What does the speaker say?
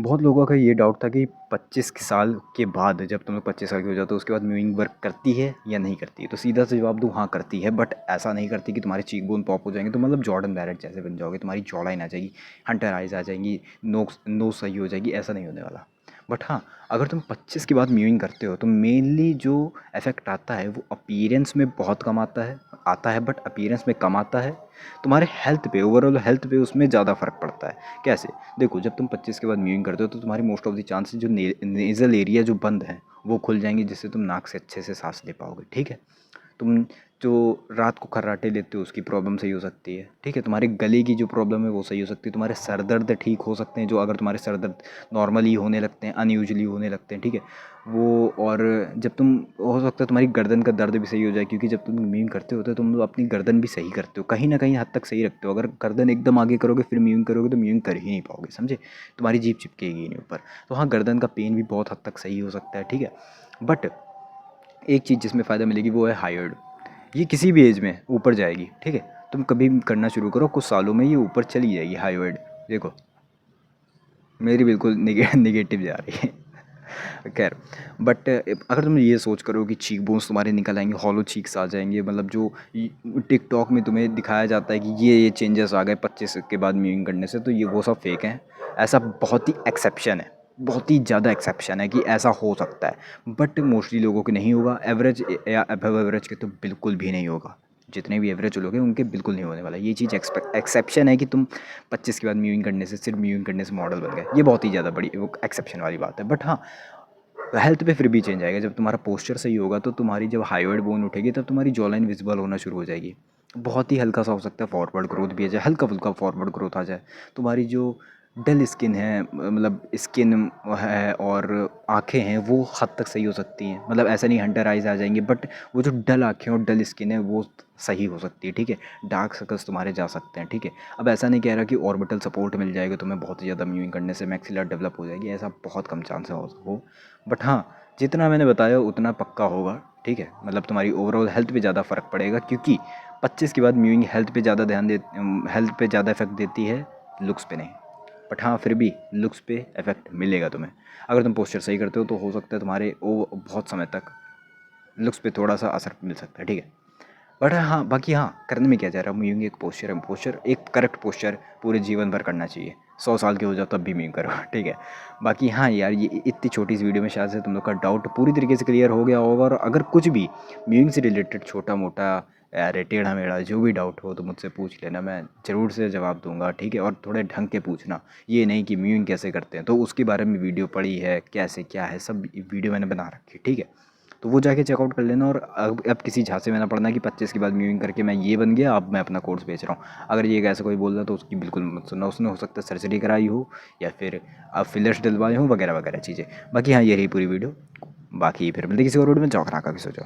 बहुत लोगों का ये डाउट था कि 25 साल के बाद, जब तुम लोग 25 साल के हो जाते हो, उसके बाद म्यूइंग वर्क करती है या नहीं करती है। तो सीधा सा जवाब दूँ, हाँ करती है, बट ऐसा नहीं करती कि तुम्हारे चीक बोन पॉप हो जाएंगे, तो मतलब जॉर्डन बैरेट जैसे बन जाओगे, तुम्हारी जॉ लाइन आ जाएगी, हंटर आइज आ जाएंगी, नोज सही हो जाएगी, ऐसा नहीं होने वाला। बट हाँ, अगर तुम 25 के बाद म्यूइंग करते हो तो मेनली जो इफेक्ट आता है वो अपीयरेंस में बहुत कम आता है, बट अपीयरेंस में कम आता है। तुम्हारे हेल्थ पे, ओवरऑल हेल्थ पे उसमें ज़्यादा फ़र्क पड़ता है। कैसे? देखो, जब तुम 25 के बाद म्यूइंग करते हो तो तुम्हारी मोस्ट ऑफ द चांसेस जो नेज़ल एरिया जो बंद है वो खुल जाएंगे, जिससे तुम नाक से अच्छे से सांस ले पाओगे। ठीक है? तुम जो रात को खर्राटे लेते हो उसकी प्रॉब्लम सही हो सकती है। ठीक है? तुम्हारे गले की जो प्रॉब्लम है वो सही हो सकती है। तुम्हारे सर दर्द ठीक हो सकते हैं, जो अगर तुम्हारे सर दर्द नॉर्मली होने लगते हैं, अनयूजुअली होने लगते हैं। ठीक है? वो, और जब तुम, हो सकता है तुम्हारी गर्दन का दर्द भी सही हो जाए, क्योंकि जब तुम म्यूइंग करते हो तो तुम अपनी गर्दन भी सही करते हो, कहीं ना कहीं हद तक सही रखते हो। अगर गर्दन एकदम आगे करोगे फिर म्यूइंग करोगे तो म्यूइंग कर ही नहीं पाओगे, समझे? तुम्हारी जीभ चिपकेगी ही नहीं ऊपर। तो हाँ, गर्दन का पेन भी बहुत हद तक सही हो सकता है। ठीक है? बट एक चीज़ जिसमें फ़ायदा मिलेगी वो है हाइर्ड। ये किसी भी एज में ऊपर जाएगी। ठीक है? तुम कभी भी करना शुरू करो, कुछ सालों में ये ऊपर चली जाएगी हाइवर्ड। देखो, मेरी बिल्कुल निगेटिव जा रही है। खैर, बट अगर तुम ये सोच करो कि चीक बोन्स तुम्हारे निकल आएंगे, हॉलो चीक्स आ जाएंगे, मतलब जो टिकटॉक में तुम्हें दिखाया जाता है कि ये चेंजेस आ गए 25 के बाद म्यूइंग करने से, तो ये वो सब फेक हैं। ऐसा बहुत ही एक्सेप्शन है, बहुत ही ज़्यादा एक्सेप्शन है कि ऐसा हो सकता है, बट मोस्टली लोगों के नहीं होगा। एवरेज या अबव एवरेज के तो बिल्कुल भी नहीं होगा। जितने भी एवरेज लोग हैं उनके बिल्कुल नहीं होने वाला। ये चीज़ एक्सेप्शन है कि तुम 25 के बाद म्यूइंग करने से, सिर्फ म्यूइंग करने से मॉडल बन गए, ये बहुत ही ज़्यादा बड़ी वो एक्सेप्शन वाली बात है। बट हाँ, हेल्थ पे फिर भी चेंज आएगा। जब तुम्हारा पोस्चर सही होगा तो तुम्हारी जब हाइवर्ड बोन उठेगी तब तुम्हारी जॉ लाइन विजिबल होना शुरू हो जाएगी। बहुत ही हल्का सा हो सकता है फॉरवर्ड ग्रोथ भी आ जाए, हल्का फुल्का फॉरवर्ड ग्रोथ आ जाए। तुम्हारी जो डल स्किन है, मतलब स्किन है और आँखें हैं, वो हद तक सही हो सकती हैं। मतलब ऐसा नहीं हंटर आइज आ जाएंगे, बट वो जो डल आँखें और डल स्किन है वो सही हो सकती है। ठीक है? डार्क सर्कल्स तुम्हारे जा सकते हैं। ठीक है? अब ऐसा नहीं कह रहा कि ऑर्बिटल सपोर्ट मिल जाएगा तुम्हें बहुत ही ज़्यादा म्यूइंग करने से, मैक्सिलर डेवलप हो जाएगी, ऐसा बहुत कम चांस है हो। बट हाँ, जितना मैंने बताया उतना पक्का होगा। ठीक है? मतलब तुम्हारी ओवरऑल हेल्थ पे ज़्यादा फ़र्क पड़ेगा, क्योंकि 25 के बाद म्यूइंग हेल्थ पे ज़्यादा हेल्थ पे ज़्यादा इफेक्ट देती है, लुक्स पे नहीं। बट हाँ, फिर भी लुक्स पे इफेक्ट मिलेगा तुम्हें। अगर तुम पोस्चर सही करते हो तो हो सकता है तुम्हारे वो बहुत समय तक लुक्स पे थोड़ा सा असर मिल सकता है। ठीक है? बट हाँ, बाकी हाँ, करने में क्या जा रहा है, म्यूइंग एक पोस्चर है। पोस्चर, एक करेक्ट पोस्चर पूरे जीवन भर करना चाहिए। 100 साल के हो जाओ तब भी म्यूइंग करो। ठीक है? बाकी हाँ यार, ये इतनी छोटी सी वीडियो में शायद से तुम लोग का डाउट पूरी तरीके से क्लियर हो गया होगा। और अगर कुछ भी म्यूइंग से रिलेटेड छोटा मोटा अरे टेढ़ा मेढ़ा जो भी डाउट हो तो मुझसे पूछ लेना, मैं ज़रूर से जवाब दूंगा। ठीक है? और थोड़े ढंग के पूछना, ये नहीं कि म्यूइंग कैसे करते हैं तो उसके बारे में वीडियो पड़ी है, कैसे क्या है, सब वीडियो मैंने बना रखी है। ठीक है? तो वो जाके चेकआउट कर लेना। और अब किसी झांसे में ना पड़ना कि 25 के बाद म्यूइंग करके मैं ये बन गया, अब मैं अपना कोर्स बेच रहा हूँ। अगर ये ऐसा कोई बोल रहा तो उसकी बिल्कुल मत सुनना। उसने हो सकता है सर्जरी कराई हो या फिर अब फिलर्स डलवाए हों, वगैरह वगैरह चीज़ें। बाकी हाँ, ये रही पूरी वीडियो। बाकी फिर मिलते किसी और वीडियो में। चौक रहा का भी सोचो।